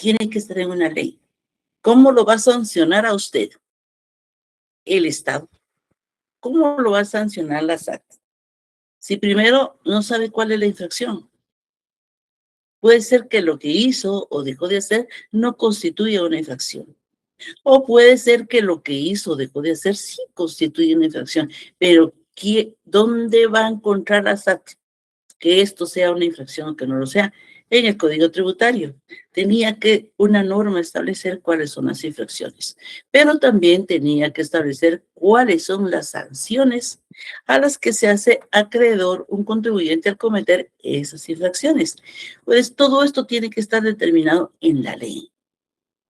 tiene que estar en una ley. ¿Cómo lo va a sancionar a usted? El Estado. ¿Cómo lo va a sancionar la SAT? Si primero no sabe cuál es la infracción. Puede ser que lo que hizo o dejó de hacer no constituya una infracción. O puede ser que lo que hizo o dejó de hacer sí constituye una infracción. Pero ¿dónde va a encontrar la SAT que esto sea una infracción o que no lo sea? En el Código Tributario. Tenía que una norma establecer cuáles son las infracciones, pero también tenía que establecer cuáles son las sanciones a las que se hace acreedor un contribuyente al cometer esas infracciones. Pues todo esto tiene que estar determinado en la ley.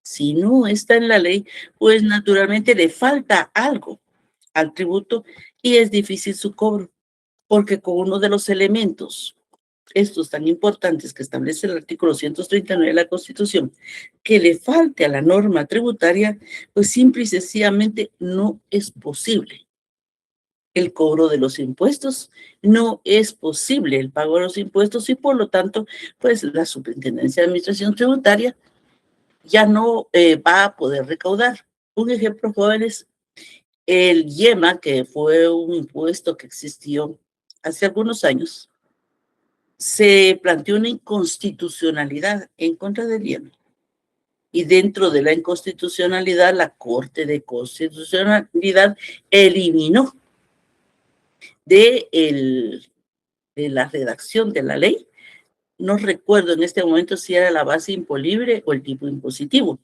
Si no está en la ley, pues naturalmente le falta algo al tributo y es difícil su cobro, porque con uno de los elementos estos tan importantes que establece el artículo 139 de la Constitución, que le falte a la norma tributaria, pues simple y sencillamente no es posible el cobro de los impuestos, no es posible el pago de los impuestos y por lo tanto, pues la Superintendencia de Administración Tributaria ya no va a poder recaudar. Un ejemplo, jóvenes, el IEMA, que fue un impuesto que existió hace algunos años, se planteó una inconstitucionalidad en contra del IEM. Y dentro de la inconstitucionalidad, la Corte de Constitucionalidad eliminó de la redacción de la ley, no recuerdo en este momento si era la base imponible o el tipo impositivo.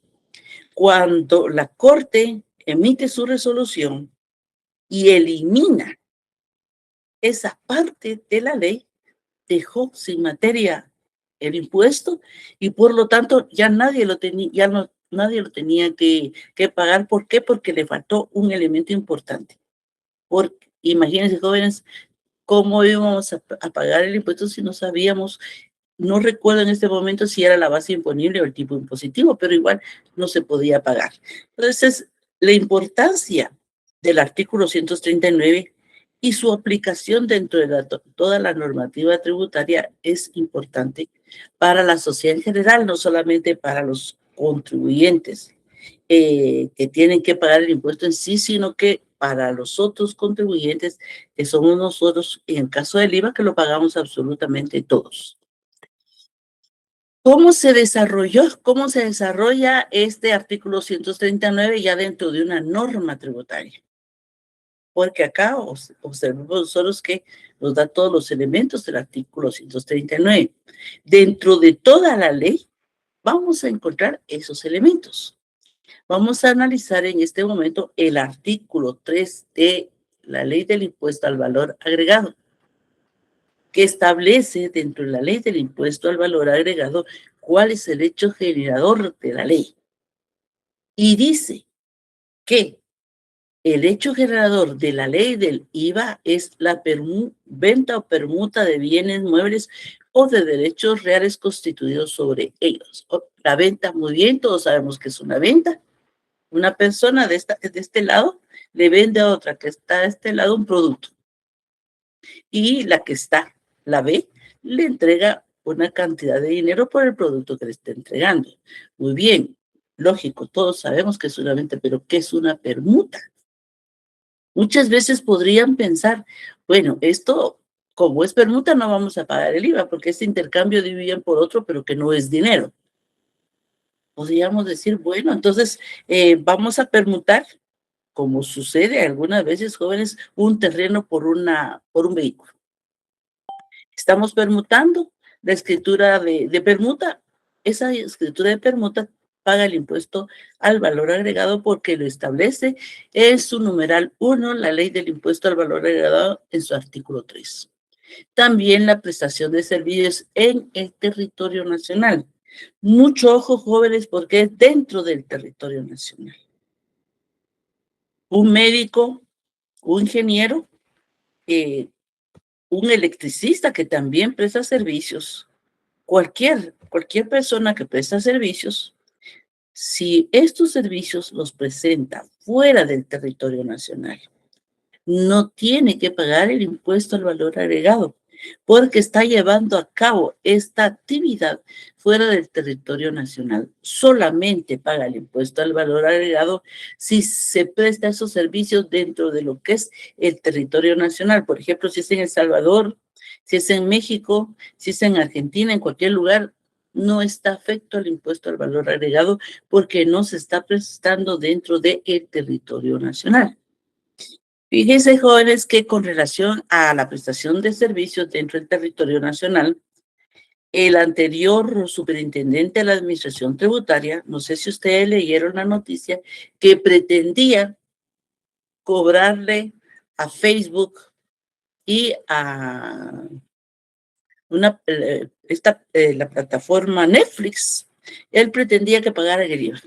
Cuando la Corte emite su resolución y elimina esa parte de la ley, dejó sin materia el impuesto y por lo tanto ya nadie lo tenía, nadie lo tenía que pagar. ¿Por qué? Porque le faltó un elemento importante. Porque imagínense, jóvenes, cómo íbamos a pagar el impuesto si no sabíamos. No recuerdo en este momento si era la base imponible o el tipo impositivo, pero igual no se podía pagar. Entonces, la importancia del artículo 139 y su aplicación dentro de toda la normativa tributaria es importante para la sociedad en general, no solamente para los contribuyentes que tienen que pagar el impuesto en sí, sino que para los otros contribuyentes que somos nosotros, en el caso del IVA, que lo pagamos absolutamente todos. ¿Cómo se desarrolla este artículo 139 ya dentro de una norma tributaria? Porque acá observamos nosotros que nos da todos los elementos del artículo 139. Dentro de toda la ley vamos a encontrar esos elementos. Vamos a analizar en este momento el artículo 3 de la Ley del Impuesto al Valor Agregado, que establece dentro de la Ley del Impuesto al Valor Agregado cuál es el hecho generador de la ley. Y dice que el hecho generador de la ley del IVA es la venta o permuta de bienes muebles o de derechos reales constituidos sobre ellos. La venta, muy bien, todos sabemos que es una venta. Una persona de este lado le vende a otra que está de este lado un producto. Y la ve, le entrega una cantidad de dinero por el producto que le está entregando. Muy bien, lógico, todos sabemos que es una venta, pero ¿qué es una permuta? Muchas veces podrían pensar, bueno, esto, como es permuta, no vamos a pagar el IVA, porque este intercambio de un bien por otro, pero que no es dinero. Podríamos decir, bueno, entonces vamos a permutar, como sucede algunas veces, jóvenes, un terreno por un vehículo. Estamos permutando la escritura de permuta. Esa escritura de permuta paga el impuesto al valor agregado porque lo establece en su numeral 1, la Ley del Impuesto al Valor Agregado en su artículo 3. También la prestación de servicios en el territorio nacional. Mucho ojo, jóvenes, porque es dentro del territorio nacional. Un médico, un ingeniero, un electricista que también presta servicios, cualquier persona que presta servicios, si estos servicios los presenta fuera del territorio nacional, no tiene que pagar el impuesto al valor agregado, porque está llevando a cabo esta actividad fuera del territorio nacional. Solamente paga el impuesto al valor agregado si se presta esos servicios dentro de lo que es el territorio nacional. Por ejemplo, si es en El Salvador, si es en México, si es en Argentina, en cualquier lugar, no está afecto al impuesto al valor agregado porque no se está prestando dentro del territorio nacional. Fíjense, jóvenes, que con relación a la prestación de servicios dentro del territorio nacional, el anterior superintendente de la Administración Tributaria, no sé si ustedes leyeron la noticia, que pretendía cobrarle a Facebook y a la plataforma Netflix, él pretendía que pagaran el IVA.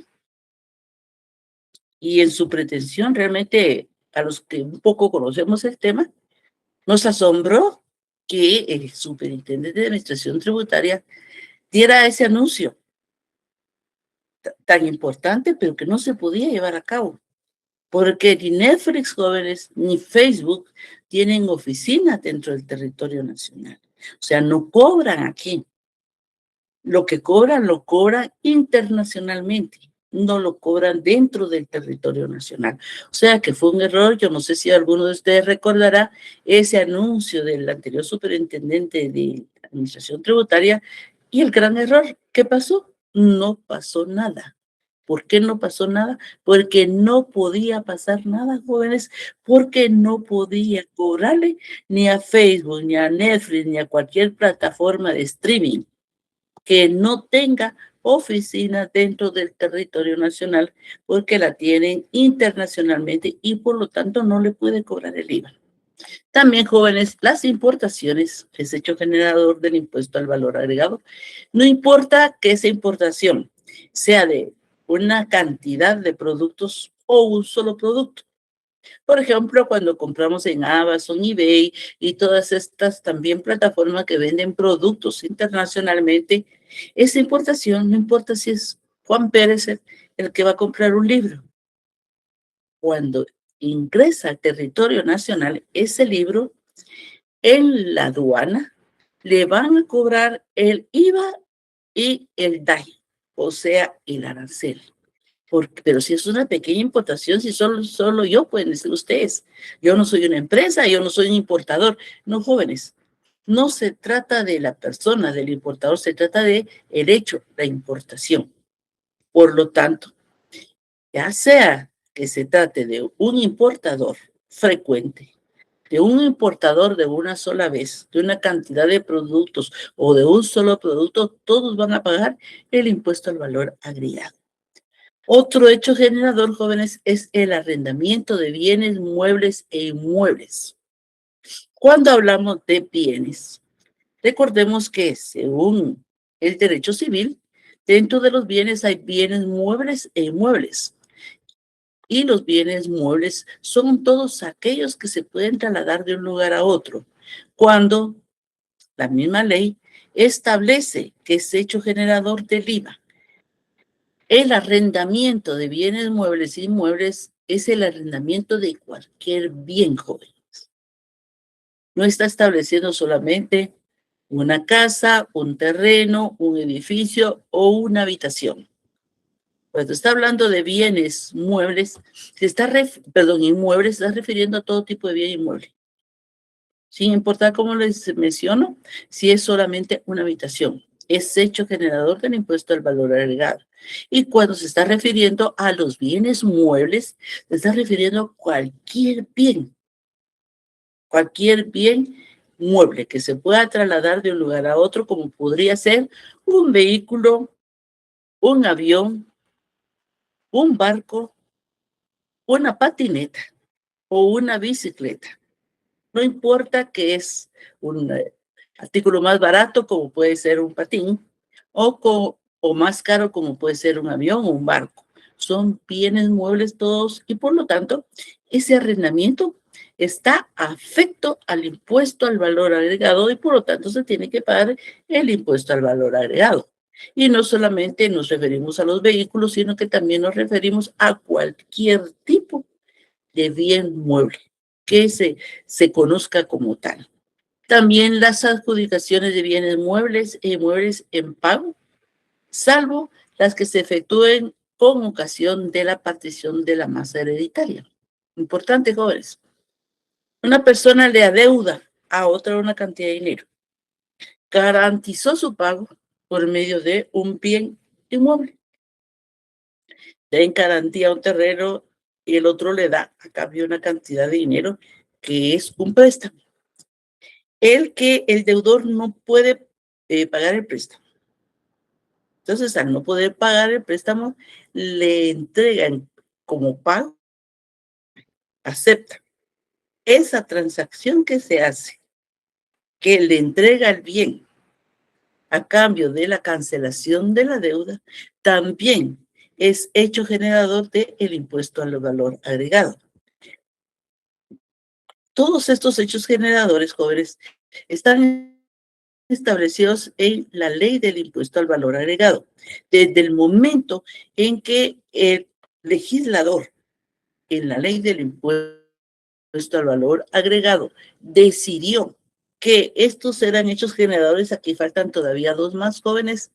Y en su pretensión, realmente, a los que un poco conocemos el tema, nos asombró que el superintendente de Administración Tributaria diera ese anuncio tan importante, pero que no se podía llevar a cabo. Porque ni Netflix, jóvenes, ni Facebook tienen oficinas dentro del territorio nacional. O sea, no cobran aquí. Lo que cobran, lo cobran internacionalmente. No lo cobran dentro del territorio nacional. O sea que fue un error. Yo no sé si alguno de ustedes recordará ese anuncio del anterior superintendente de Administración Tributaria y el gran error. ¿Qué pasó? No pasó nada. ¿Por qué no pasó nada? Porque no podía pasar nada, jóvenes, porque no podía cobrarle ni a Facebook, ni a Netflix, ni a cualquier plataforma de streaming que no tenga oficina dentro del territorio nacional, porque la tienen internacionalmente y por lo tanto no le puede cobrar el IVA. También, jóvenes, las importaciones es hecho generador del impuesto al valor agregado. No importa que esa importación sea de una cantidad de productos o un solo producto. Por ejemplo, cuando compramos en Amazon, eBay y todas estas también plataformas que venden productos internacionalmente, esa importación no importa si es Juan Pérez el que va a comprar un libro. Cuando ingresa al territorio nacional ese libro, en la aduana le van a cobrar el IVA y el DAI, o sea, el arancel. Pero si es una pequeña importación, si solo yo, pueden decir ustedes, yo no soy una empresa, yo no soy un importador. No, jóvenes, no se trata de la persona, del importador, se trata de el hecho, la importación. Por lo tanto, ya sea que se trate de un importador frecuente, de un importador de una sola vez, de una cantidad de productos o de un solo producto, todos van a pagar el impuesto al valor agregado. Otro hecho generador, jóvenes, es el arrendamiento de bienes, muebles e inmuebles. Cuando hablamos de bienes, recordemos que según el derecho civil, dentro de los bienes hay bienes muebles e inmuebles. Y los bienes muebles son todos aquellos que se pueden trasladar de un lugar a otro. Cuando la misma ley establece que es hecho generador del IVA. El arrendamiento de bienes muebles e inmuebles es el arrendamiento de cualquier bien, jóvenes. No está estableciendo solamente una casa, un terreno, un edificio o una habitación. Cuando está hablando de bienes muebles, inmuebles, se está refiriendo a todo tipo de bien inmueble. Sin importar cómo les menciono, si es solamente una habitación, es hecho generador del impuesto al valor agregado. Y cuando se está refiriendo a los bienes muebles, se está refiriendo a cualquier bien mueble que se pueda trasladar de un lugar a otro, como podría ser un vehículo, un avión, un barco, una patineta o una bicicleta. No importa que es un artículo más barato, como puede ser un patín, o más caro, como puede ser un avión o un barco. Son bienes muebles todos y por lo tanto, ese arrendamiento está afecto al impuesto al valor agregado y por lo tanto se tiene que pagar el impuesto al valor agregado. Y no solamente nos referimos a los vehículos, sino que también nos referimos a cualquier tipo de bien mueble que se conozca como tal. También las adjudicaciones de bienes muebles e inmuebles en pago, salvo las que se efectúen con ocasión de la partición de la masa hereditaria. Importante, jóvenes. Una persona le adeuda a otra una cantidad de dinero. Garantizó su pago por medio de un bien inmueble. Da en garantía un terreno y el otro le da a cambio una cantidad de dinero que es un préstamo. El deudor no puede pagar el préstamo. Entonces, al no poder pagar el préstamo, le entregan como pago, acepta. Esa transacción que se hace, que le entrega el bien a cambio de la cancelación de la deuda, también es hecho generador del impuesto al valor agregado. Todos estos hechos generadores, jóvenes, están establecidos en la ley del impuesto al valor agregado. Desde el momento en que el legislador en la ley del impuesto al valor agregado decidió que estos eran hechos generadores, aquí faltan todavía dos más, jóvenes.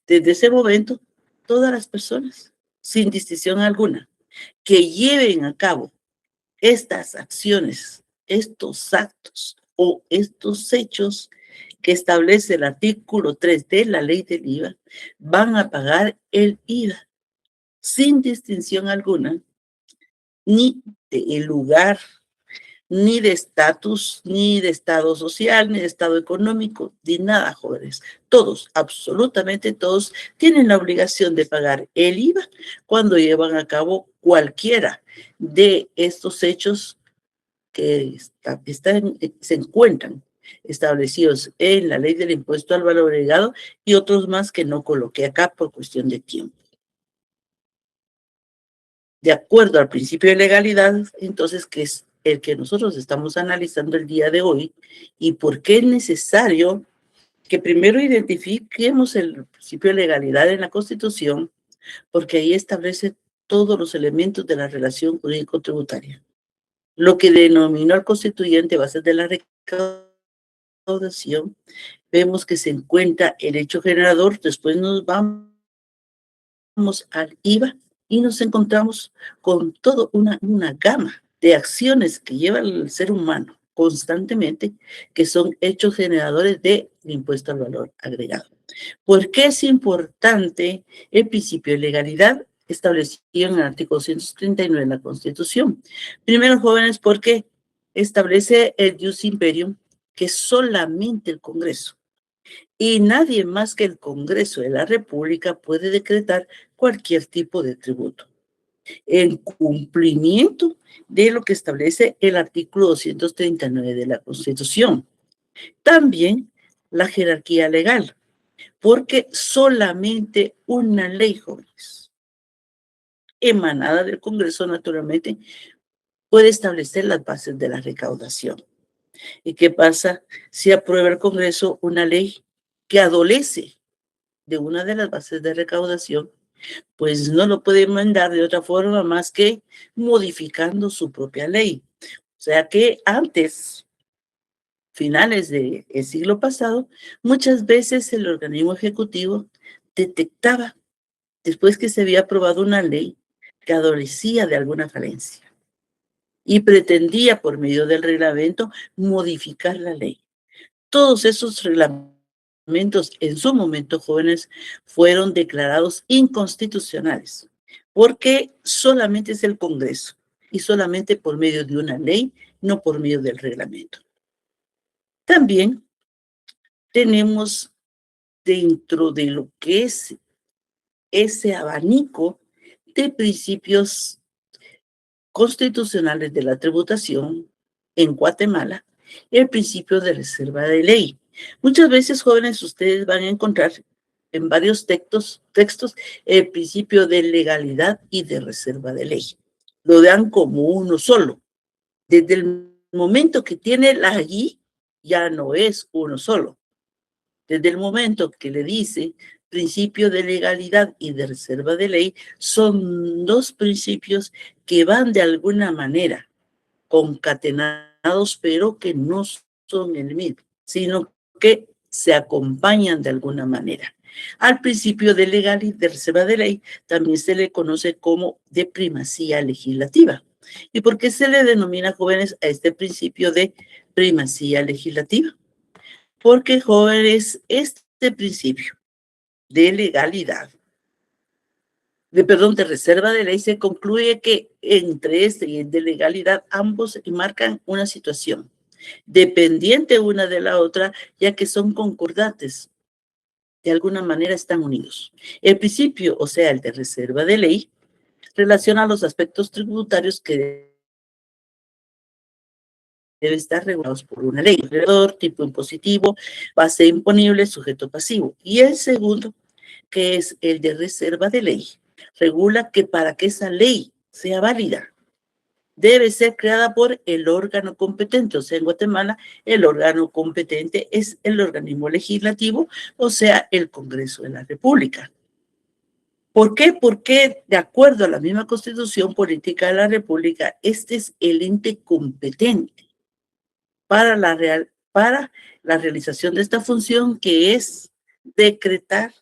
Desde ese momento, todas las personas, sin distinción alguna, que lleven a cabo estas acciones, estos actos o estos hechos que establece el artículo 3 de la ley del IVA, van a pagar el IVA sin distinción alguna, ni de lugar, ni de estatus, ni de estado social, ni de estado económico, ni nada, jóvenes. Todos, absolutamente todos, tienen la obligación de pagar el IVA cuando llevan a cabo cualquiera de estos hechos que se encuentran establecidos en la ley del impuesto al valor agregado y otros más que no coloqué acá por cuestión de tiempo. De acuerdo al principio de legalidad, entonces, que es el que nosotros estamos analizando el día de hoy, y por qué es necesario que primero identifiquemos el principio de legalidad en la Constitución, porque ahí establece todos los elementos de la relación jurídico-tributaria. Lo que denominó al constituyente bases de la recaudación, vemos que se encuentra el hecho generador, después nos vamos al IVA y nos encontramos con toda una gama de acciones que lleva el ser humano constantemente, que son hechos generadores del impuesto al valor agregado. ¿Por qué es importante el principio de legalidad establecido en el artículo 139 de la Constitución? Primero, jóvenes, porque establece el jus imperium, que solamente el Congreso y nadie más que el Congreso de la República puede decretar cualquier tipo de tributo, en cumplimiento de lo que establece el artículo 239 de la Constitución. También la jerarquía legal, porque solamente una ley, jóvenes, emanada del Congreso, naturalmente, puede establecer las bases de la recaudación. ¿Y qué pasa si aprueba el Congreso una ley que adolece de una de las bases de recaudación? Pues no lo puede mandar de otra forma más que modificando su propia ley. O sea que antes, finales del siglo pasado, muchas veces el organismo ejecutivo detectaba, después que se había aprobado una ley, que adolecía de alguna falencia y pretendía, por medio del reglamento, modificar la ley. Todos esos reglamentos en su momento, jóvenes, fueron declarados inconstitucionales, porque solamente es el Congreso y solamente por medio de una ley, no por medio del reglamento. También tenemos dentro de lo que es ese abanico de principios constitucionales de la tributación en Guatemala, el principio de reserva de ley. Muchas veces, jóvenes, ustedes van a encontrar en varios textos el principio de legalidad y de reserva de ley. Lo dan como uno solo. Desde el momento que tiene la I, ya no es uno solo. Desde el momento que le dice principio de legalidad y de reserva de ley, son dos principios que van de alguna manera concatenados, pero que no son el mismo. sino que se acompañan de alguna manera. Al principio de legalidad, de reserva de ley, también se le conoce como de primacía legislativa. ¿Y por qué se le denomina, jóvenes, a este principio de primacía legislativa? Porque, jóvenes, este principio de legalidad, de reserva de ley, se concluye que entre este y el de legalidad ambos marcan una situación dependiente una de la otra, ya que son concordantes, de alguna manera están unidos. El principio, o sea, el de reserva de ley, relaciona los aspectos tributarios que deben estar regulados por una ley: alrededor, tipo impositivo, base imponible, sujeto pasivo. Y el segundo, que es el de reserva de ley, regula que para que esa ley sea válida, debe ser creada por el órgano competente. O sea, en Guatemala, el órgano competente es el organismo legislativo, o sea, el Congreso de la República. ¿Por qué? Porque, de acuerdo a la misma Constitución Política de la República, este es el ente competente para la realización de esta función, que es decretar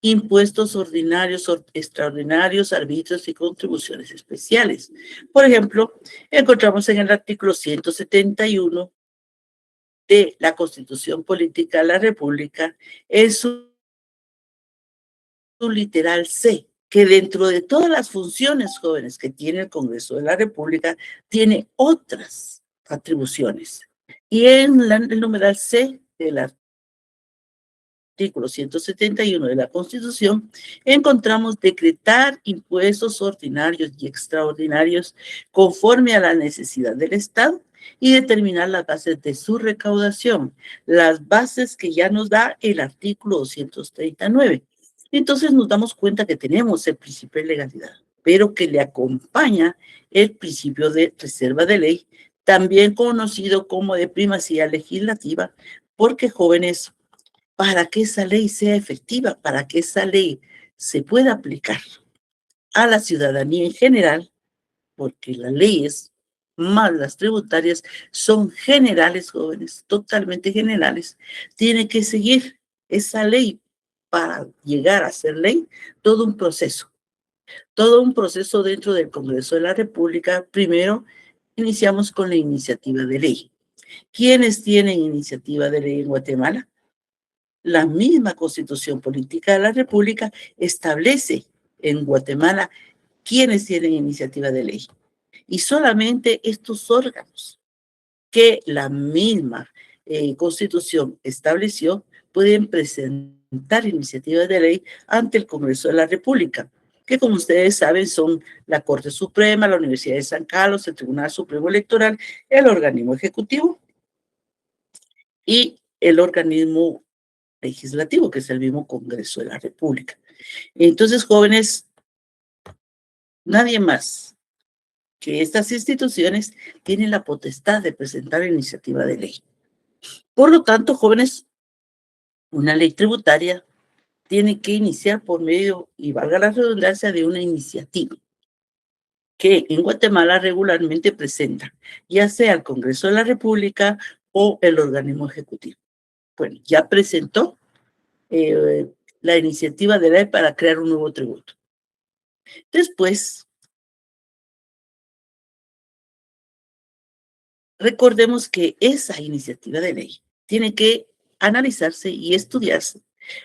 impuestos ordinarios, extraordinarios, arbitrios y contribuciones especiales. Por ejemplo, encontramos en el artículo 171 de la Constitución Política de la República, en su literal C, que dentro de todas las funciones, jóvenes, que tiene el Congreso de la República, tiene otras atribuciones. Y en el numeral C del artículo 171 de la Constitución, encontramos decretar impuestos ordinarios y extraordinarios conforme a la necesidad del Estado y determinar las bases de su recaudación, las bases que ya nos da el artículo 239. Entonces nos damos cuenta que tenemos el principio de legalidad, pero que le acompaña el principio de reserva de ley, también conocido como de primacía legislativa, porque, jóvenes, para que esa ley sea efectiva, para que esa ley se pueda aplicar a la ciudadanía en general, porque las leyes más las tributarias son generales, jóvenes, totalmente generales, tiene que seguir esa ley para llegar a ser ley, todo un proceso dentro del Congreso de la República. Primero, iniciamos con la iniciativa de ley. ¿Quiénes tienen iniciativa de ley en Guatemala? La misma Constitución Política de la República establece en Guatemala quiénes tienen iniciativa de ley. Y solamente estos órganos que la misma Constitución estableció pueden presentar iniciativas de ley ante el Congreso de la República, que, como ustedes saben, son la Corte Suprema, la Universidad de San Carlos, el Tribunal Supremo Electoral, el organismo ejecutivo y el organismo legislativo, que es el mismo Congreso de la República. Entonces, jóvenes, nadie más que estas instituciones tienen la potestad de presentar iniciativa de ley. Por lo tanto, jóvenes, una ley tributaria tiene que iniciar por medio, y valga la redundancia, de una iniciativa que en Guatemala regularmente presenta, ya sea el Congreso de la República o el organismo ejecutivo. Bueno, ya presentó la iniciativa de ley para crear un nuevo tributo. Después, recordemos que esa iniciativa de ley tiene que analizarse y estudiarse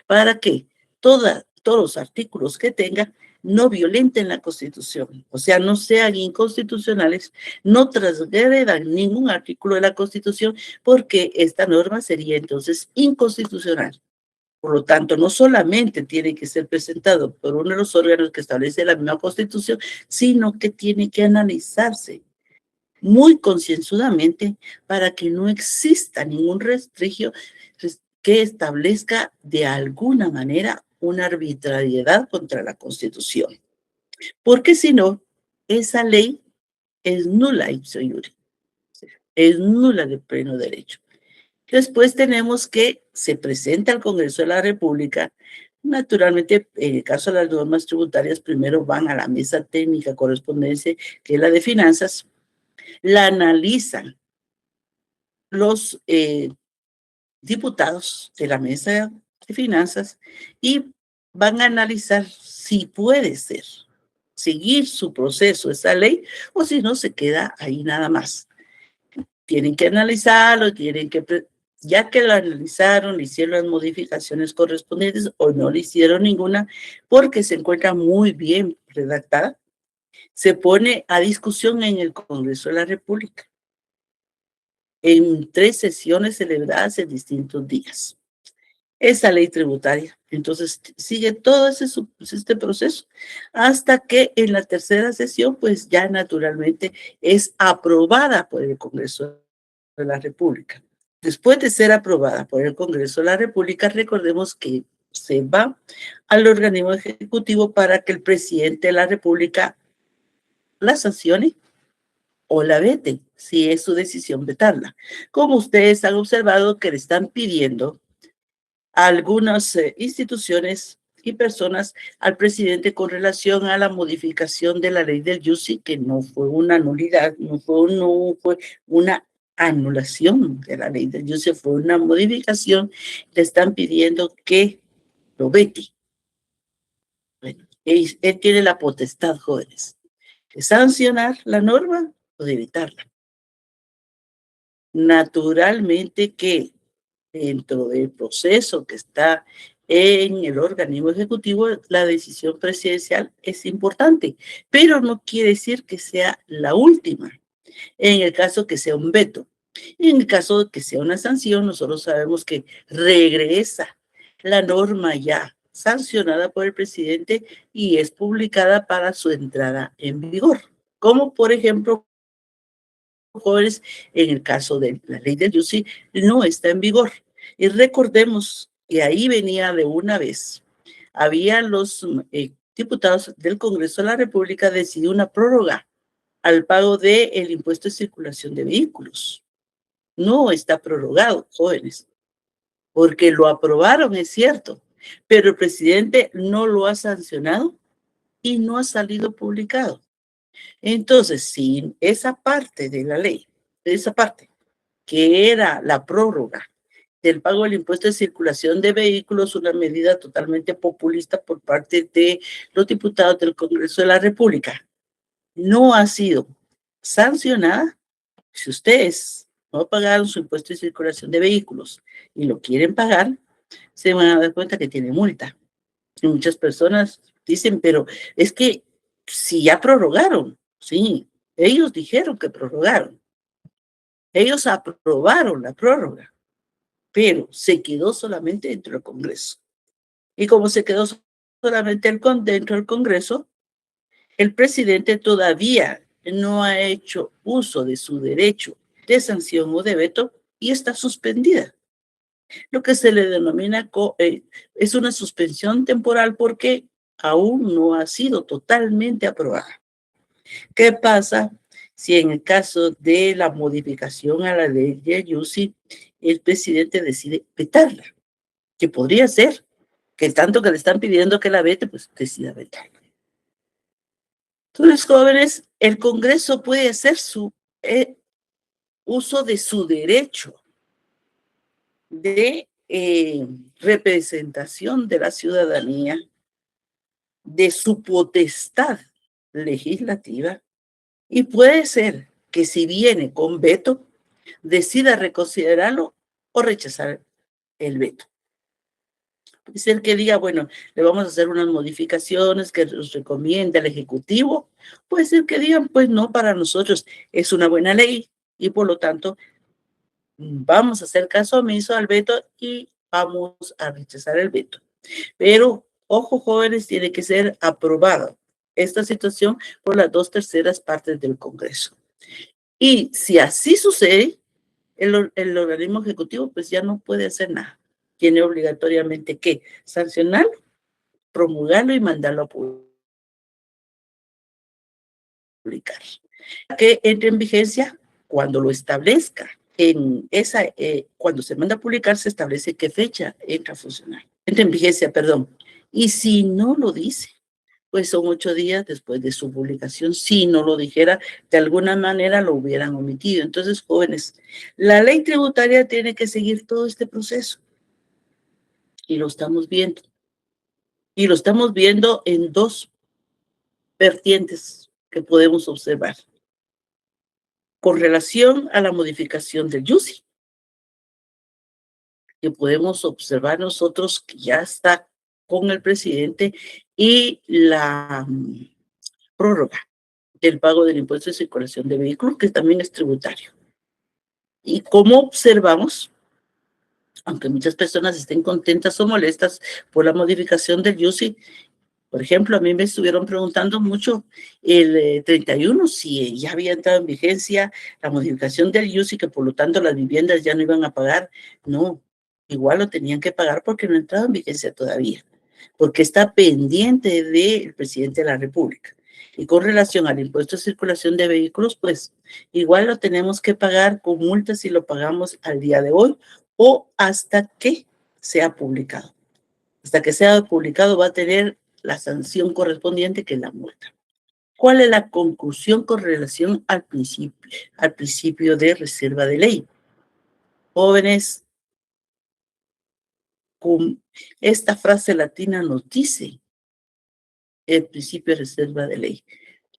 para que todos los artículos que tenga no violenten la Constitución, o sea, no sean inconstitucionales, no transgredan ningún artículo de la Constitución, porque esta norma sería entonces inconstitucional. Por lo tanto, no solamente tiene que ser presentado por uno de los órganos que establece la misma Constitución, sino que tiene que analizarse muy concienzudamente para que no exista ningún resquicio que establezca de alguna manera una arbitrariedad contra la Constitución. Porque si no, esa ley es nula ipso iure, es nula de pleno derecho. Después tenemos que se presenta al Congreso de la República. Naturalmente, en el caso de las normas tributarias, primero van a la mesa técnica correspondiente, que es la de finanzas, la analizan los diputados de la mesa de finanzas y van a analizar si puede ser, seguir su proceso, esa ley, o si no se queda ahí nada más. Tienen que analizarlo, ya que lo analizaron, le hicieron las modificaciones correspondientes o no le hicieron ninguna, porque se encuentra muy bien redactada, se pone a discusión en el Congreso de la República, en 3 sesiones celebradas en distintos días. Esa ley tributaria. Entonces, sigue todo este proceso hasta que en la tercera sesión, pues ya naturalmente es aprobada por el Congreso de la República. Después de ser aprobada por el Congreso de la República, recordemos que se va al organismo ejecutivo para que el presidente de la República la sancione o la vete, si es su decisión vetarla. Como ustedes han observado que le están pidiendo a algunas instituciones y personas al presidente con relación a la modificación de la ley del YUSI, que no fue una nulidad, no fue una anulación de la ley del YUSI, fue una modificación. Le están pidiendo que lo vete. Bueno, él tiene la potestad, jóvenes, de sancionar la norma o de evitarla. Naturalmente que dentro del proceso que está en el organismo ejecutivo, la decisión presidencial es importante, pero no quiere decir que sea la última. En el caso que sea un veto, en el caso de que sea una sanción, nosotros sabemos que regresa la norma ya sancionada por el presidente y es publicada para su entrada en vigor, como por ejemplo, jóvenes, en el caso de la ley del YUSI, no está en vigor. Y recordemos que ahí venía de una vez. Había los diputados del Congreso de la República decidido una prórroga al pago del impuesto de circulación de vehículos. No está prorrogado, jóvenes, porque lo aprobaron, es cierto, pero el presidente no lo ha sancionado y no ha salido publicado. Entonces, si esa parte de la ley, esa parte que era la prórroga del pago del impuesto de circulación de vehículos, una medida totalmente populista por parte de los diputados del Congreso de la República, no ha sido sancionada. Si ustedes no pagaron su impuesto de circulación de vehículos y lo quieren pagar, se van a dar cuenta que tiene multa. Y muchas personas dicen, pero es que si ya prorrogaron, sí, ellos dijeron que prorrogaron. Ellos aprobaron la prórroga, pero se quedó solamente dentro del Congreso. Y como se quedó solamente dentro del Congreso, el presidente todavía no ha hecho uso de su derecho de sanción o de veto y está suspendida. Lo que se le denomina es una suspensión temporal porque aún no ha sido totalmente aprobada. ¿Qué pasa si en el caso de la modificación a la ley de YUSI el presidente decide vetarla? Que podría ser que tanto que le están pidiendo que la vete, pues decida vetarla. Entonces, jóvenes, el Congreso puede hacer su uso de su derecho de representación de la ciudadanía, de su potestad legislativa, y puede ser que si viene con veto, decida reconsiderarlo o rechazar el veto. Puede ser que diga, bueno, le vamos a hacer unas modificaciones que nos recomienda el Ejecutivo. Puede ser que digan, pues no, para nosotros es una buena ley y por lo tanto vamos a hacer caso omiso al veto y vamos a rechazar el veto. Pero, ojo, jóvenes, tiene que ser aprobada esta situación por las 2/3 partes del Congreso. Y si así sucede, el organismo ejecutivo pues ya no puede hacer nada. Tiene obligatoriamente que sancionarlo, promulgarlo y mandarlo a publicar. Que entre en vigencia cuando lo establezca. Cuando se manda a publicar, se establece qué fecha entra a funcionar. Entra en vigencia, perdón. Y si no lo dice, pues son 8 días después de su publicación. Si no lo dijera, de alguna manera lo hubieran omitido. Entonces, jóvenes, la ley tributaria tiene que seguir todo este proceso. Y lo estamos viendo. Y lo estamos viendo en dos vertientes que podemos observar. Con relación a la modificación del YUSI, que podemos observar nosotros que ya está con el presidente, y la prórroga del pago del impuesto de circulación de vehículos, que también es tributario. Y como observamos, aunque muchas personas estén contentas o molestas por la modificación del YUSI, por ejemplo, a mí me estuvieron preguntando mucho el 31 si ya había entrado en vigencia la modificación del YUSI, que por lo tanto las viviendas ya no iban a pagar. No, igual lo tenían que pagar porque no ha entrado en vigencia todavía, porque está pendiente del presidente de la República. Y con relación al impuesto de circulación de vehículos, pues igual lo tenemos que pagar con multas si lo pagamos al día de hoy o hasta que sea publicado. Hasta que sea publicado va a tener la sanción correspondiente, que es la multa. ¿Cuál es la conclusión con relación al principio de reserva de ley? Jóvenes, con esta frase latina nos dice el principio de reserva de ley.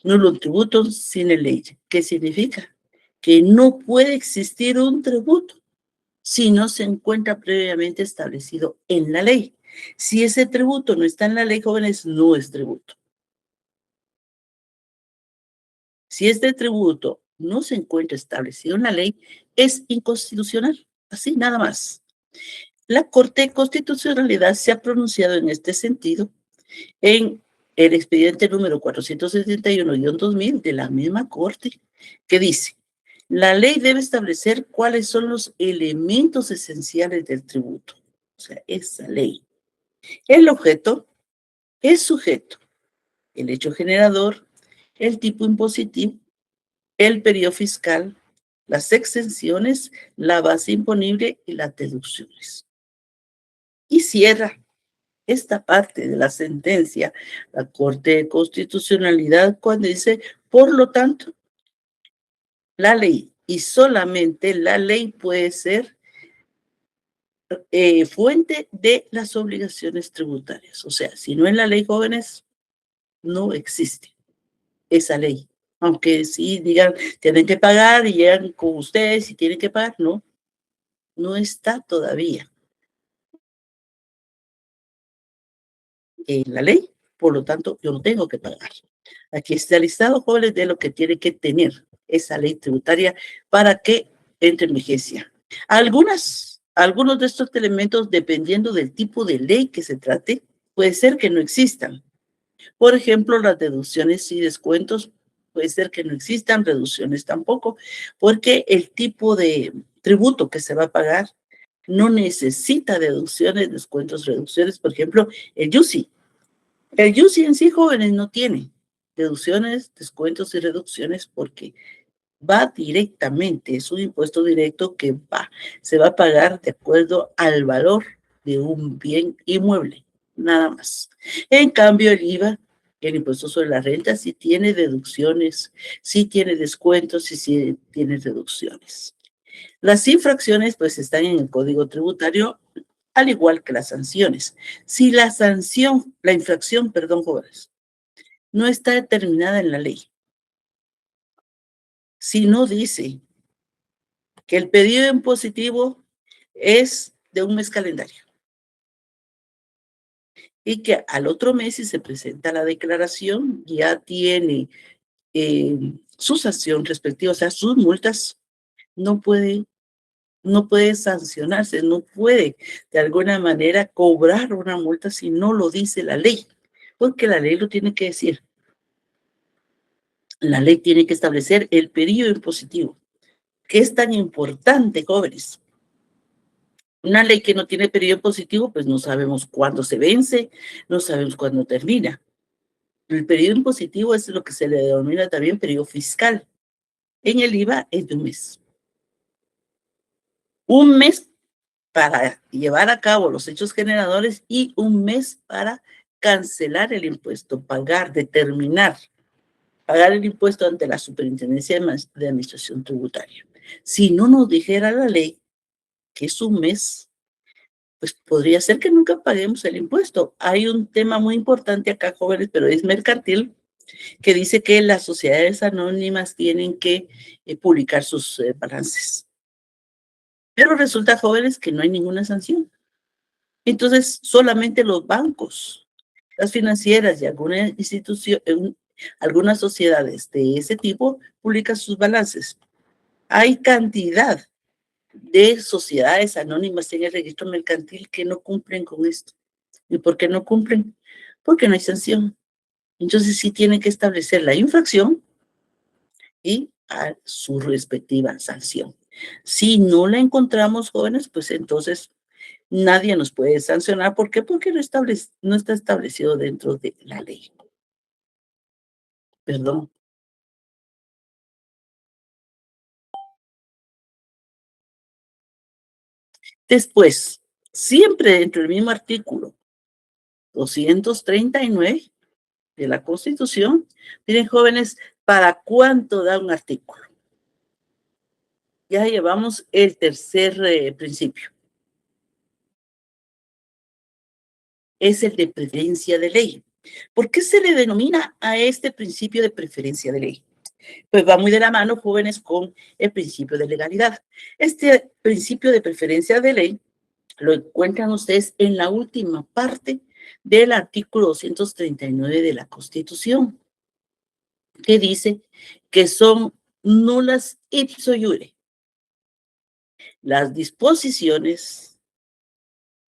Nullum tributum sine lege. ¿Qué significa? Que no puede existir un tributo si no se encuentra previamente establecido en la ley. Si ese tributo no está en la ley, jóvenes, no es tributo. Si este tributo no se encuentra establecido en la ley, es inconstitucional. Así, nada más. La Corte de Constitucionalidad se ha pronunciado en este sentido en el expediente número 471-2000 de la misma Corte, que dice: la ley debe establecer cuáles son los elementos esenciales del tributo. O sea, esa ley. El objeto, el sujeto, el hecho generador, el tipo impositivo, el periodo fiscal, las exenciones, la base imponible y las deducciones. Y cierra esta parte de la sentencia la Corte de Constitucionalidad cuando dice: por lo tanto, la ley y solamente la ley puede ser fuente de las obligaciones tributarias. O sea, si no es la ley, jóvenes, no existe esa ley. Aunque sí digan, tienen que pagar y llegan con ustedes y tienen que pagar, no, no está todavía en la ley, por lo tanto, yo no tengo que pagar. Aquí está listado, jóvenes, de lo que tiene que tener esa ley tributaria para que entre en vigencia. Algunos de estos elementos, dependiendo del tipo de ley que se trate, puede ser que no existan. Por ejemplo, las deducciones y descuentos, puede ser que no existan, reducciones tampoco, porque el tipo de tributo que se va a pagar no necesita deducciones, descuentos, reducciones. Por ejemplo, el YUSI. El YUSI en sí, jóvenes, no tiene deducciones, descuentos y reducciones porque va directamente, es un impuesto directo que se va a pagar de acuerdo al valor de un bien inmueble, nada más. En cambio, el IVA, el impuesto sobre la renta, sí tiene deducciones, sí tiene descuentos y sí tiene reducciones. Las infracciones, pues, están en el Código Tributario, al igual que las sanciones. Si la infracción, perdón, jóvenes, no está determinada en la ley, si no dice que el pedido impositivo es de un mes calendario y que al otro mes, si se presenta la declaración, ya tiene su sanción respectiva, o sea, sus multas, no puede sancionarse, no puede de alguna manera cobrar una multa si no lo dice la ley, porque la ley lo tiene que decir. La ley tiene que establecer el periodo impositivo, que es tan importante, jóvenes. Una ley que no tiene periodo impositivo, pues no sabemos cuándo se vence, no sabemos cuándo termina. El periodo impositivo es lo que se le denomina también periodo fiscal. En el IVA es de un mes. Un mes para llevar a cabo los hechos generadores y un mes para cancelar el impuesto, pagar, determinar, pagar el impuesto ante la Superintendencia de Administración Tributaria. Si no nos dijera la ley que es un mes, pues podría ser que nunca paguemos el impuesto. Hay un tema muy importante acá, jóvenes, pero es mercantil, que dice que las sociedades anónimas tienen que publicar sus balances. Pero resulta, jóvenes, que no hay ninguna sanción. Entonces, solamente los bancos, las financieras y alguna institución, algunas sociedades de ese tipo publican sus balances. Hay cantidad de sociedades anónimas en el registro mercantil que no cumplen con esto. ¿Y por qué no cumplen? Porque no hay sanción. Entonces sí tienen que establecer la infracción y a su respectiva sanción. Si no la encontramos, jóvenes, pues entonces nadie nos puede sancionar. ¿Por qué? Porque no está establecido dentro de la ley. Perdón. Después, siempre dentro del mismo artículo 239 de la Constitución, miren, jóvenes, ¿para cuánto da un artículo? Ya llevamos el tercer principio. Es el de preferencia de ley. ¿Por qué se le denomina a este principio de preferencia de ley? Pues va muy de la mano, jóvenes, con el principio de legalidad. Este principio de preferencia de ley lo encuentran ustedes en la última parte del artículo 239 de la Constitución, que dice que son nulas ipso iure las disposiciones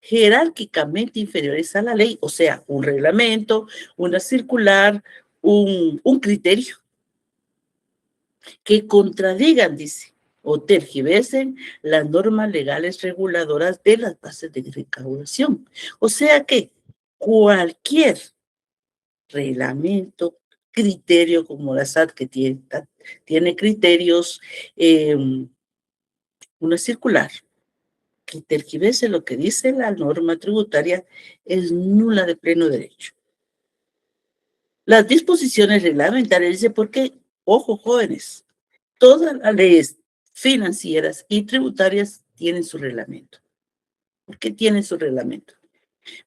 jerárquicamente inferiores a la ley, o sea, un reglamento, una circular, un criterio, que contradigan, dice, o tergiversen las normas legales reguladoras de las bases de recaudación. O sea que cualquier reglamento, criterio como la SAT, que tiene criterios, eh, una circular, que tergiverse lo que dice la norma tributaria, es nula de pleno derecho. Las disposiciones reglamentarias, dice, porque, ojo, jóvenes, todas las leyes financieras y tributarias tienen su reglamento. ¿Por qué tienen su reglamento?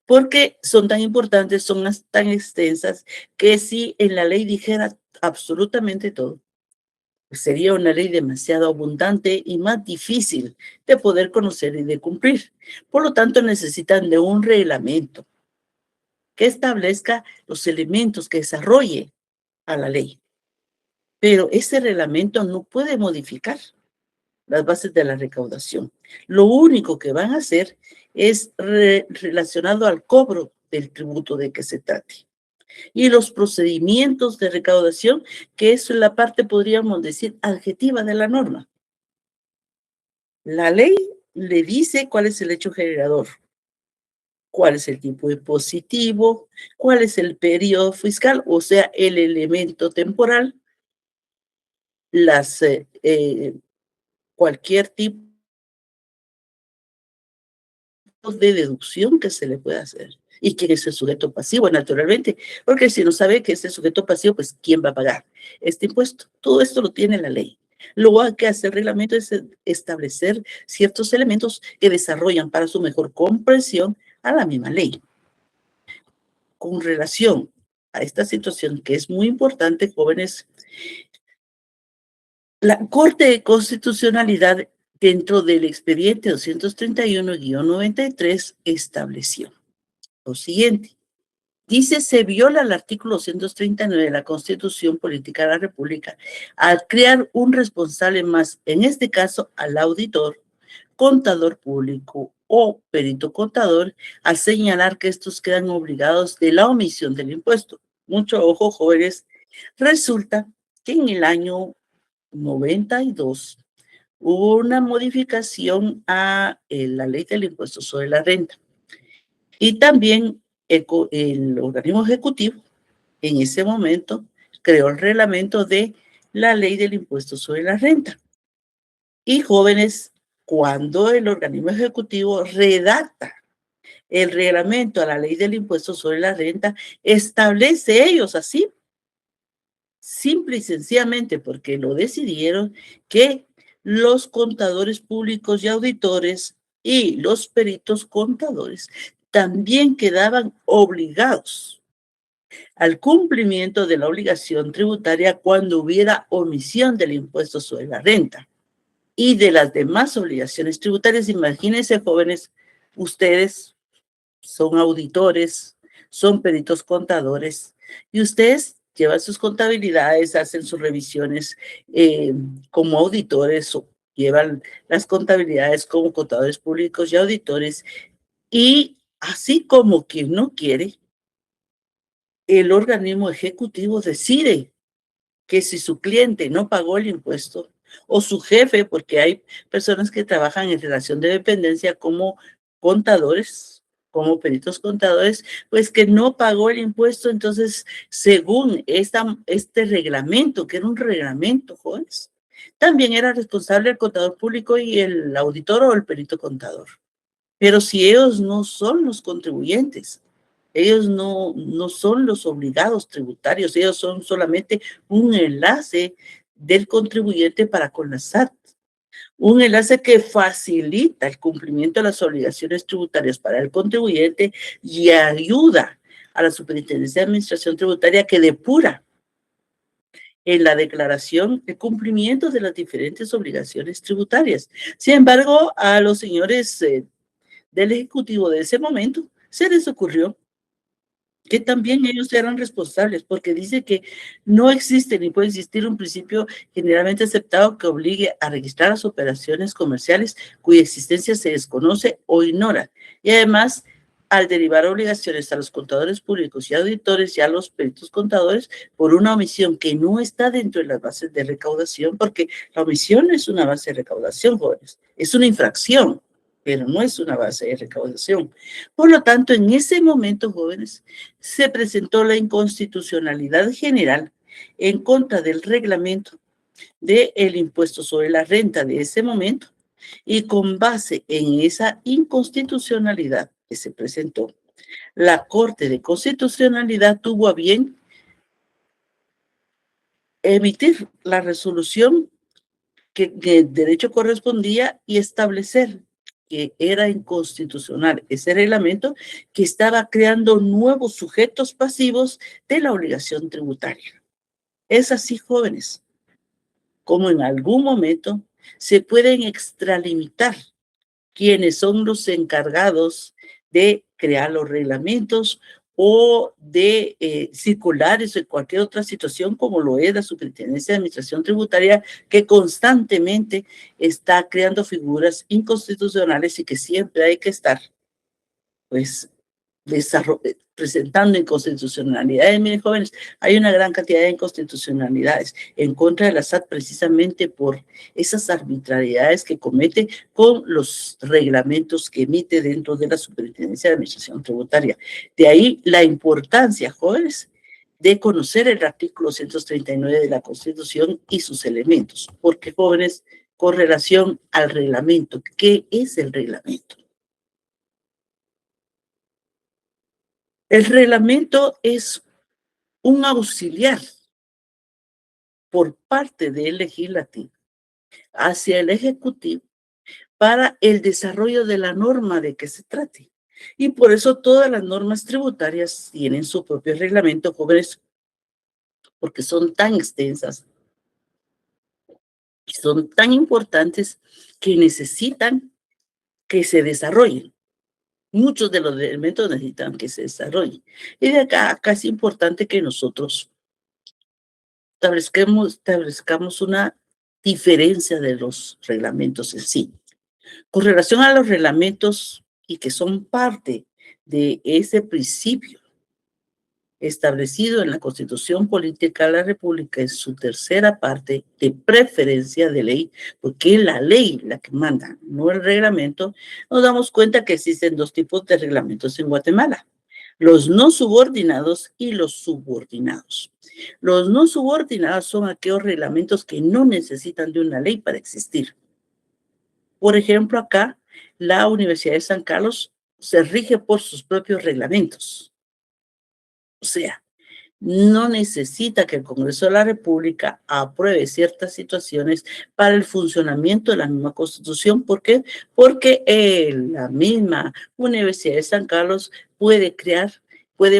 Porque son tan importantes, son tan extensas, que si en la ley dijera absolutamente todo, pues sería una ley demasiado abundante y más difícil de poder conocer y de cumplir. Por lo tanto, necesitan de un reglamento que establezca los elementos, que desarrolle a la ley. Pero ese reglamento no puede modificar las bases de la recaudación. Lo único que van a hacer es relacionado al cobro del tributo de que se trate. Y los procedimientos de recaudación, que es la parte, podríamos decir, adjetiva de la norma. La ley le dice cuál es el hecho generador, cuál es el tipo impositivo, cuál es el periodo fiscal, o sea, el elemento temporal, cualquier tipo de deducción que se le pueda hacer. Y quién es el sujeto pasivo, naturalmente, porque si no sabe que es el sujeto pasivo, pues ¿quién va a pagar este impuesto? Todo esto lo tiene la ley. Lo que hace el reglamento es establecer ciertos elementos que desarrollan para su mejor comprensión a la misma ley. Con relación a esta situación que es muy importante, jóvenes, la Corte de Constitucionalidad, dentro del expediente 231-93, estableció lo siguiente. Dice, se viola el artículo 239 de la Constitución Política de la República al crear un responsable más, en este caso al auditor, contador público o perito contador, al señalar que estos quedan obligados de la omisión del impuesto. Mucho ojo, jóvenes. Resulta que en el año 92 hubo una modificación a la ley del impuesto sobre la renta. Y también el organismo ejecutivo en ese momento creó el reglamento de la ley del impuesto sobre la renta. Y jóvenes, cuando el organismo ejecutivo redacta el reglamento a la ley del impuesto sobre la renta establece ellos así, simple y sencillamente porque lo decidieron, que los contadores públicos y auditores y los peritos contadores también quedaban obligados al cumplimiento de la obligación tributaria cuando hubiera omisión del impuesto sobre la renta y de las demás obligaciones tributarias. Imagínense, jóvenes, ustedes son auditores, son peritos contadores, y ustedes llevan sus contabilidades, hacen sus revisiones como auditores, o llevan las contabilidades como contadores públicos y auditores, y así como quien no quiere, el organismo ejecutivo decide que si su cliente no pagó el impuesto, o su jefe, porque hay personas que trabajan en relación de dependencia como contadores, como peritos contadores, pues que no pagó el impuesto. Entonces, según este reglamento, que era un reglamento, jóvenes, también era responsable el contador público y el auditor o el perito contador. Pero si ellos no son los contribuyentes, ellos no son los obligados tributarios, ellos son solamente un enlace del contribuyente para con la SAT, un enlace que facilita el cumplimiento de las obligaciones tributarias para el contribuyente y ayuda a la Superintendencia de Administración Tributaria, que depura en la declaración el cumplimiento de las diferentes obligaciones tributarias. Sin embargo, a los señores del Ejecutivo de ese momento se les ocurrió que también ellos eran responsables, porque dice que no existe ni puede existir un principio generalmente aceptado que obligue a registrar las operaciones comerciales cuya existencia se desconoce o ignora. Y además, al derivar obligaciones a los contadores públicos y auditores y a los peritos contadores por una omisión que no está dentro de las bases de recaudación, porque la omisión no es una base de recaudación, jóvenes, es una infracción, pero no es una base de recaudación. Por lo tanto, en ese momento, jóvenes, se presentó la inconstitucionalidad general en contra del reglamento del impuesto sobre la renta de ese momento, y con base en esa inconstitucionalidad que se presentó, la Corte de Constitucionalidad tuvo a bien emitir la resolución que el derecho correspondía y establecer que era inconstitucional ese reglamento, que estaba creando nuevos sujetos pasivos de la obligación tributaria. Es así, jóvenes, como en algún momento se pueden extralimitar quienes son los encargados de crear los reglamentos o de circulares o en cualquier otra situación, como lo es la Superintendencia de Administración Tributaria, que constantemente está creando figuras inconstitucionales y que siempre hay que estar, pues, presentando inconstitucionalidades. Miren, jóvenes, hay una gran cantidad de inconstitucionalidades en contra de la SAT precisamente por esas arbitrariedades que comete con los reglamentos que emite dentro de la Superintendencia de Administración Tributaria. De ahí la importancia, jóvenes, de conocer el artículo 139 de la Constitución y sus elementos, porque, jóvenes, con relación al reglamento, ¿qué es el reglamento? El reglamento es un auxiliar por parte del legislativo hacia el ejecutivo para el desarrollo de la norma de que se trate. Y por eso todas las normas tributarias tienen su propio reglamento, jóvenes, porque son tan extensas y son tan importantes que necesitan que se desarrollen. Muchos de los elementos necesitan que se desarrollen. Y de acá es importante que nosotros establezcamos una diferencia de los reglamentos en sí. Con relación a los reglamentos y que son parte de ese principio establecido en la Constitución Política de la República en su tercera parte de preferencia de ley, porque es la ley la que manda, no el reglamento, nos damos cuenta que existen dos tipos de reglamentos en Guatemala: los no subordinados y los subordinados. Los no subordinados son aquellos reglamentos que no necesitan de una ley para existir. Por ejemplo, acá, la Universidad de San Carlos se rige por sus propios reglamentos. O sea, no necesita que el Congreso de la República apruebe ciertas situaciones para el funcionamiento de la misma Constitución. ¿Por qué? Porque la misma Universidad de San Carlos puede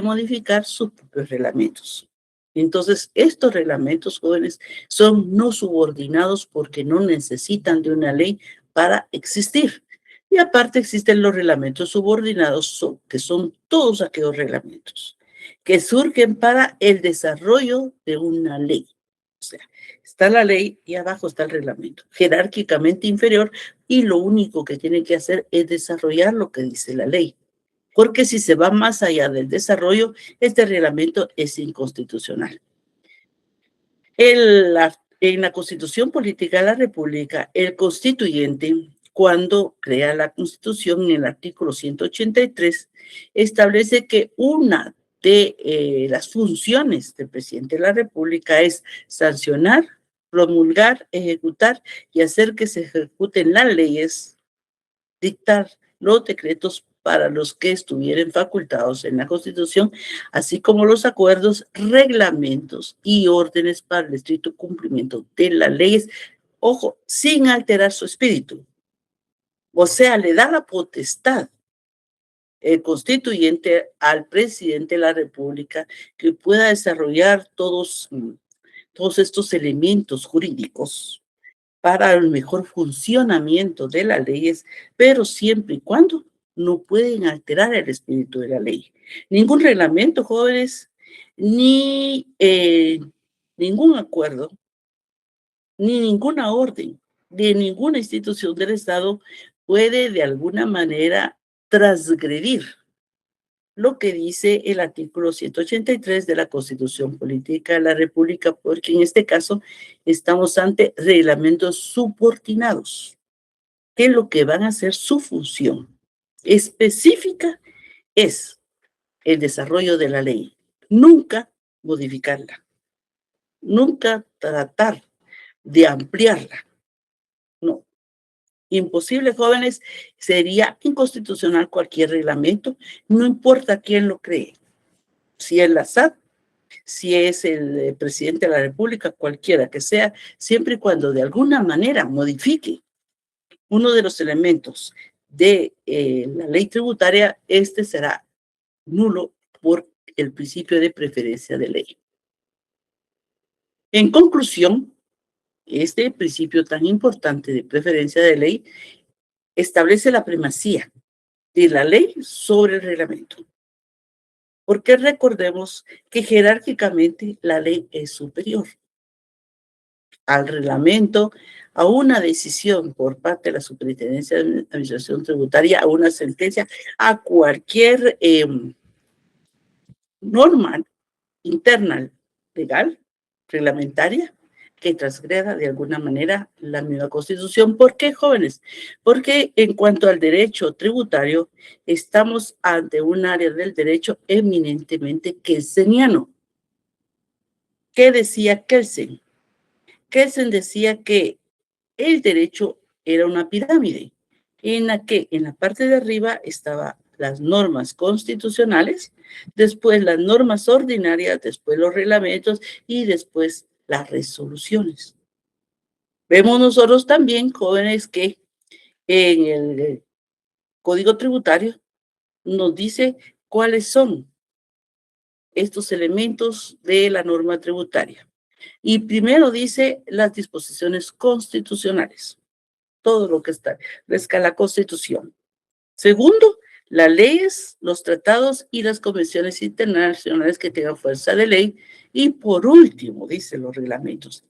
modificar sus propios reglamentos. Entonces, estos reglamentos, jóvenes, son no subordinados porque no necesitan de una ley para existir. Y aparte existen los reglamentos subordinados, que son todos aquellos reglamentos que surgen para el desarrollo de una ley. O sea, está la ley y abajo está el reglamento, jerárquicamente inferior, y lo único que tiene que hacer es desarrollar lo que dice la ley. Porque si se va más allá del desarrollo, este reglamento es inconstitucional. En la Constitución Política de la República, el constituyente, cuando crea la Constitución, en el artículo 183, establece que una de las funciones del presidente de la República es sancionar, promulgar, ejecutar y hacer que se ejecuten las leyes, dictar los decretos para los que estuvieran facultados en la Constitución, así como los acuerdos, reglamentos y órdenes para el estricto cumplimiento de las leyes, ojo, sin alterar su espíritu. O sea, le da la potestad el constituyente al presidente de la República que pueda desarrollar todos estos elementos jurídicos para el mejor funcionamiento de las leyes, pero siempre y cuando no pueden alterar el espíritu de la ley. Ningún reglamento, jóvenes, ni ningún acuerdo, ni ninguna orden de ninguna institución del Estado puede de alguna manera transgredir lo que dice el artículo 183 de la Constitución Política de la República, porque en este caso estamos ante reglamentos subordinados, que lo que van a hacer su función específica es el desarrollo de la ley, nunca modificarla, nunca tratar de ampliarla. No, imposible, jóvenes, sería inconstitucional cualquier reglamento, no importa quién lo cree, si es la SAT, si es el presidente de la República, cualquiera que sea, siempre y cuando de alguna manera modifique uno de los elementos de la ley tributaria, este será nulo por el principio de preferencia de ley. En conclusión, este principio tan importante de preferencia de ley establece la primacía de la ley sobre el reglamento. Porque recordemos que jerárquicamente la ley es superior al reglamento, a una decisión por parte de la Superintendencia de Administración Tributaria, a una sentencia, a cualquier norma interna legal, reglamentaria, que transgreda de alguna manera la misma Constitución. ¿Por qué, jóvenes? Porque en cuanto al derecho tributario, estamos ante un área del derecho eminentemente kelseniano. ¿Qué decía Kelsen? Kelsen decía que el derecho era una pirámide, en la que en la parte de arriba estaban las normas constitucionales, después las normas ordinarias, después los reglamentos y después las resoluciones. Vemos nosotros también, jóvenes, que en el Código Tributario nos dice cuáles son estos elementos de la norma tributaria. Y primero dice las disposiciones constitucionales, todo lo que está, la Constitución. Segundo, las leyes, los tratados y las convenciones internacionales que tengan fuerza de ley. Y por último, dice los reglamentos.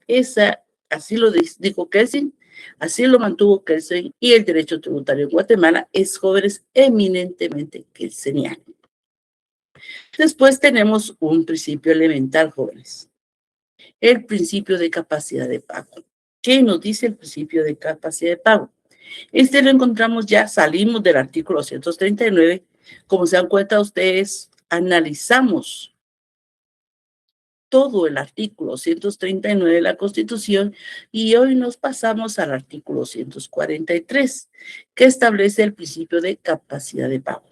Así lo dijo Kelsen, así lo mantuvo Kelsen, y el derecho tributario en Guatemala es, jóvenes, eminentemente kelseniano. Después tenemos un principio elemental, jóvenes. El principio de capacidad de pago. ¿Qué nos dice el principio de capacidad de pago? Este lo encontramos ya, salimos del artículo 139. Como se dan cuenta ustedes, analizamos todo el artículo 139 de la Constitución y hoy nos pasamos al artículo 143, que establece el principio de capacidad de pago.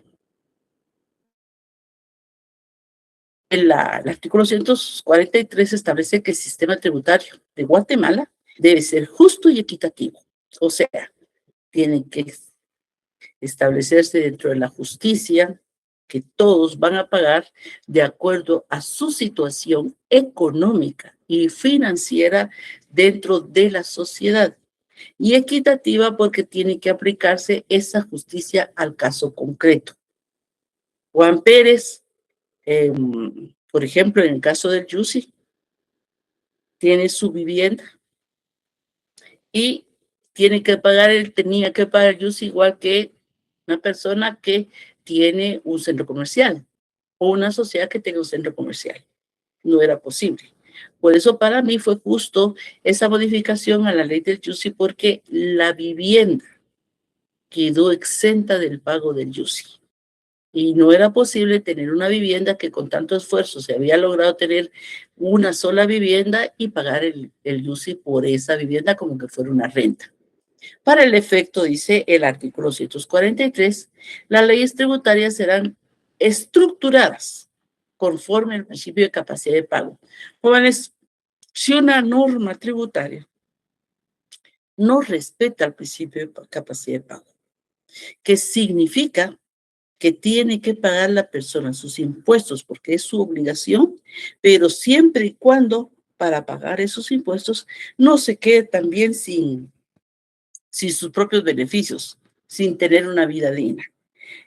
el artículo 143 establece que el sistema tributario de Guatemala debe ser justo y equitativo. O sea, tiene que establecerse dentro de la justicia, que todos van a pagar de acuerdo a su situación económica y financiera dentro de la sociedad. Y equitativa porque tiene que aplicarse esa justicia al caso concreto. Juan Pérez, por ejemplo, en el caso del Yusi, tiene su vivienda y tenía que pagar el Yusi igual que una persona que tiene un centro comercial o una sociedad que tenga un centro comercial. No era posible. Por eso para mí fue justo esa modificación a la ley del Yusi, porque la vivienda quedó exenta del pago del Yusi. Y no era posible tener una vivienda que con tanto esfuerzo se había logrado tener una sola vivienda y pagar el Yusi por esa vivienda como que fuera una renta. Para el efecto, dice el artículo 143, las leyes tributarias serán estructuradas conforme al principio de capacidad de pago. Jóvenes, si una norma tributaria no respeta el principio de capacidad de pago, que significa que tiene que pagar la persona sus impuestos porque es su obligación, pero siempre y cuando para pagar esos impuestos no se quede también sin sus propios beneficios, sin tener una vida digna.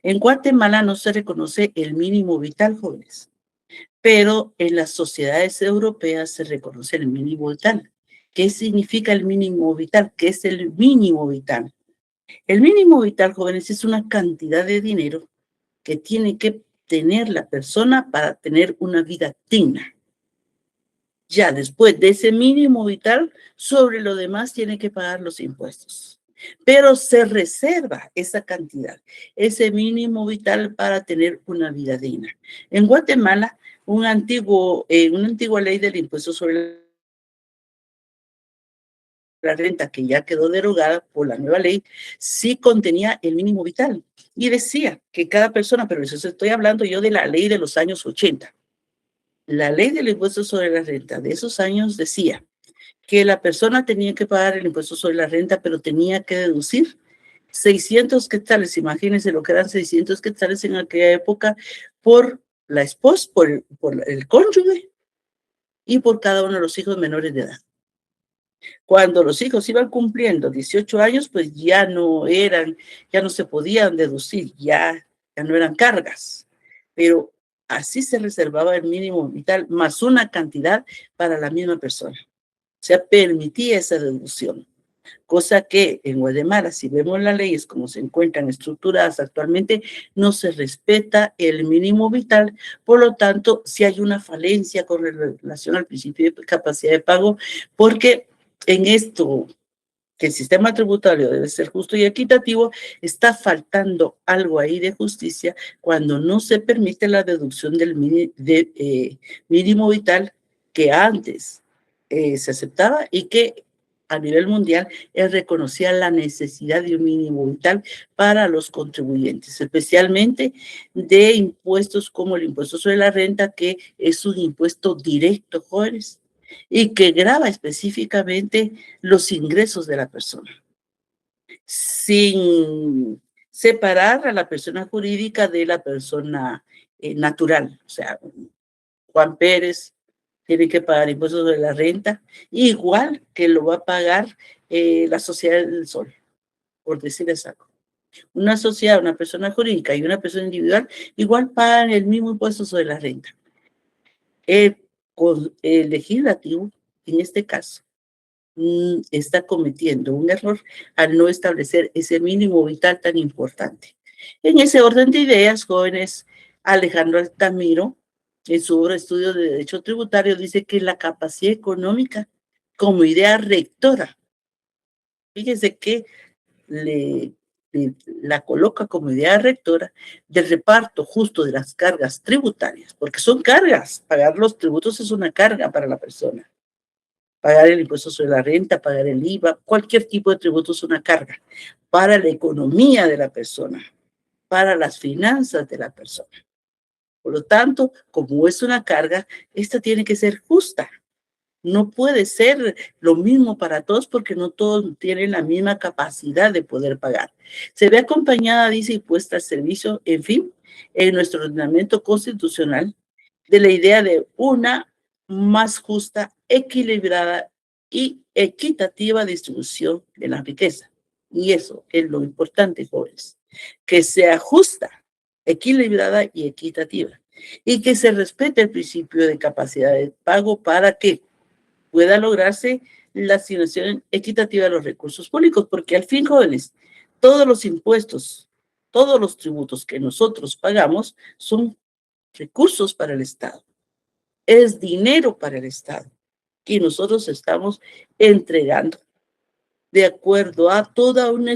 En Guatemala no se reconoce el mínimo vital, jóvenes, pero en las sociedades europeas se reconoce el mínimo vital. ¿Qué significa el mínimo vital? ¿Qué es el mínimo vital? El mínimo vital, jóvenes, es una cantidad de dinero que tiene que tener la persona para tener una vida digna. Ya después de ese mínimo vital, sobre lo demás tiene que pagar los impuestos. Pero se reserva esa cantidad, ese mínimo vital para tener una vida digna. En Guatemala, una antigua ley del impuesto sobre la renta, que ya quedó derogada por la nueva ley, sí contenía el mínimo vital y decía que cada persona, pero eso estoy hablando yo de la ley de los años 80. La ley del impuesto sobre la renta de esos años decía que la persona tenía que pagar el impuesto sobre la renta, pero tenía que deducir 600 quetzales, imagínense lo que eran 600 quetzales en aquella época, por la esposa, por el cónyuge y por cada uno de los hijos menores de edad. Cuando los hijos iban cumpliendo 18 años, pues ya no se podían deducir, ya no eran cargas. Pero así se reservaba el mínimo vital más una cantidad para la misma persona. O sea, permitía esa deducción. Cosa que en Guatemala, si vemos las leyes como se encuentran estructuradas actualmente, no se respeta el mínimo vital. Por lo tanto, sí hay una falencia con relación al principio de capacidad de pago, porque en esto, que el sistema tributario debe ser justo y equitativo, está faltando algo ahí de justicia cuando no se permite la deducción del mínimo vital que antes se aceptaba y que a nivel mundial reconocía la necesidad de un mínimo vital para los contribuyentes, especialmente de impuestos como el impuesto sobre la renta, que es un impuesto directo, jóvenes, y que grava específicamente los ingresos de la persona, sin separar a la persona jurídica de la persona natural. O sea, Juan Pérez tiene que pagar impuestos sobre la renta, igual que lo va a pagar la Sociedad del Sol, por decirles algo. Una sociedad, una persona jurídica y una persona individual igual pagan el mismo impuesto sobre la renta. El legislativo, en este caso, está cometiendo un error al no establecer ese mínimo vital tan importante. En ese orden de ideas, jóvenes, Alejandro Altamiro, en su obra Estudio de Derecho Tributario, dice que la capacidad económica como idea rectora, fíjense que la coloca como idea rectora del reparto justo de las cargas tributarias, porque son cargas, pagar los tributos es una carga para la persona. Pagar el impuesto sobre la renta, pagar el IVA, cualquier tipo de tributo es una carga para la economía de la persona, para las finanzas de la persona. Por lo tanto, como es una carga, esta tiene que ser justa. No puede ser lo mismo para todos porque no todos tienen la misma capacidad de poder pagar. Se ve acompañada, dice, y puesta al servicio, en fin, en nuestro ordenamiento constitucional, de la idea de una más justa, equilibrada y equitativa distribución de la riqueza. Y eso es lo importante, jóvenes, que sea justa, equilibrada y equitativa, y que se respete el principio de capacidad de pago para que pueda lograrse la asignación equitativa de los recursos públicos, porque al fin, jóvenes, todos los impuestos, todos los tributos que nosotros pagamos son recursos para el Estado, es dinero para el Estado, y nosotros estamos entregando de acuerdo a toda una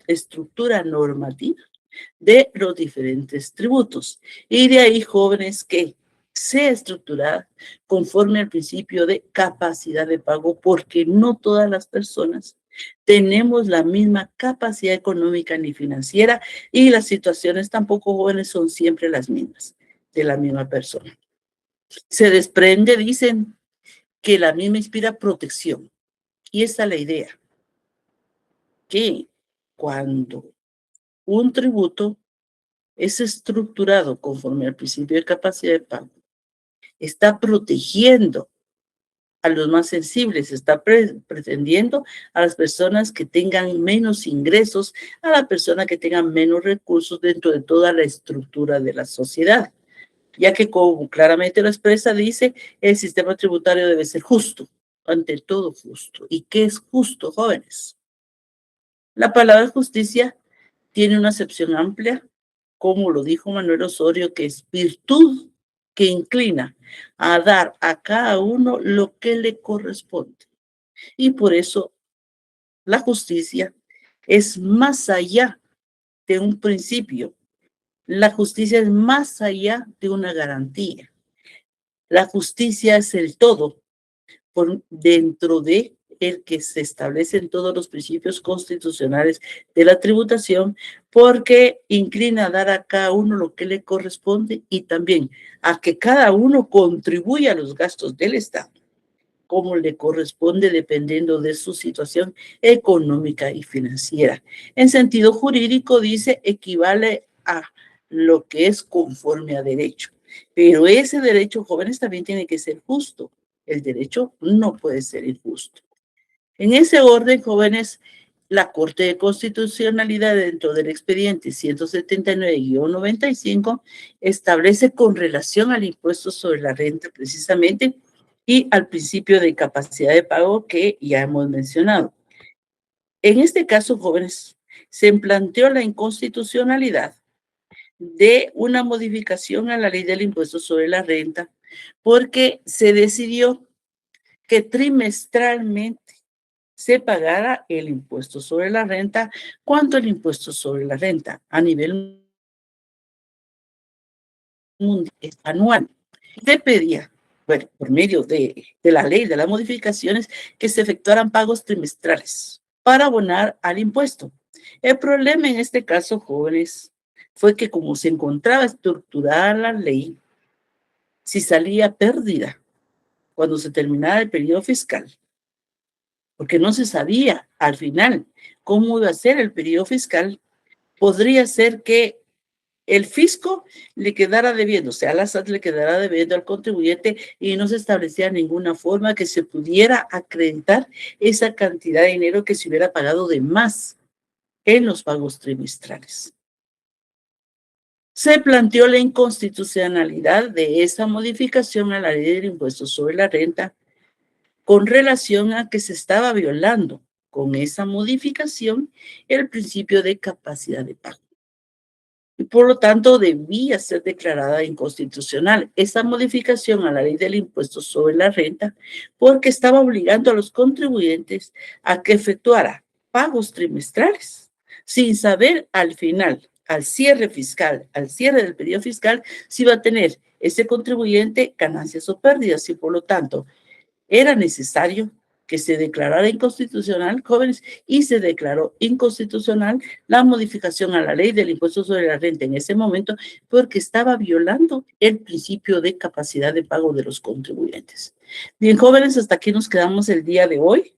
estructura normativa de los diferentes tributos. Y de ahí, jóvenes, que sea estructurada conforme al principio de capacidad de pago, porque no todas las personas tenemos la misma capacidad económica ni financiera y las situaciones tampoco, jóvenes, son siempre las mismas de la misma persona. Se desprende, dicen, que la misma inspira protección. Y esa es la idea, que cuando un tributo es estructurado conforme al principio de capacidad de pago, está protegiendo a los más sensibles, está pretendiendo a las personas que tengan menos ingresos, a la persona que tenga menos recursos dentro de toda la estructura de la sociedad, ya que como claramente lo expresa, dice, el sistema tributario debe ser justo, ante todo justo. ¿Y qué es justo, jóvenes? La palabra justicia tiene una acepción amplia, como lo dijo Manuel Osorio, que es virtud que inclina a dar a cada uno lo que le corresponde. Y por eso la justicia es más allá de un principio. La justicia es más allá de una garantía. La justicia es el todo por dentro de el que se establecen todos los principios constitucionales de la tributación, porque inclina a dar a cada uno lo que le corresponde y también a que cada uno contribuya a los gastos del Estado, como le corresponde dependiendo de su situación económica y financiera. En sentido jurídico, dice, equivale a lo que es conforme a derecho. Pero ese derecho, jóvenes, también tiene que ser justo. El derecho no puede ser injusto. En ese orden, jóvenes, la Corte de Constitucionalidad dentro del expediente 179-95 establece con relación al impuesto sobre la renta precisamente y al principio de capacidad de pago que ya hemos mencionado. En este caso, jóvenes, se planteó la inconstitucionalidad de una modificación a la ley del impuesto sobre la renta porque se decidió que trimestralmente se pagara el impuesto sobre la renta. ¿Cuánto el impuesto sobre la renta? A nivel mundial, anual. Se pedía, bueno, por medio de la ley, de las modificaciones, que se efectuaran pagos trimestrales para abonar al impuesto. El problema en este caso, jóvenes, fue que como se encontraba estructurada la ley, si salía pérdida cuando se terminara el periodo fiscal, porque no se sabía al final cómo iba a ser el periodo fiscal, podría ser que el fisco le quedara debiendo, o sea, la SAT le quedara debiendo al contribuyente y no se establecía ninguna forma que se pudiera acreditar esa cantidad de dinero que se hubiera pagado de más en los pagos trimestrales. Se planteó la inconstitucionalidad de esa modificación a la ley del impuesto sobre la renta con relación a que se estaba violando con esa modificación el principio de capacidad de pago. Y por lo tanto debía ser declarada inconstitucional esa modificación a la ley del impuesto sobre la renta porque estaba obligando a los contribuyentes a que efectuara pagos trimestrales sin saber al final, al cierre fiscal, al cierre del periodo fiscal, si iba a tener ese contribuyente ganancias o pérdidas y por lo tanto era necesario que se declarara inconstitucional, jóvenes, y se declaró inconstitucional la modificación a la ley del impuesto sobre la renta en ese momento porque estaba violando el principio de capacidad de pago de los contribuyentes. Bien, jóvenes, hasta aquí nos quedamos el día de hoy.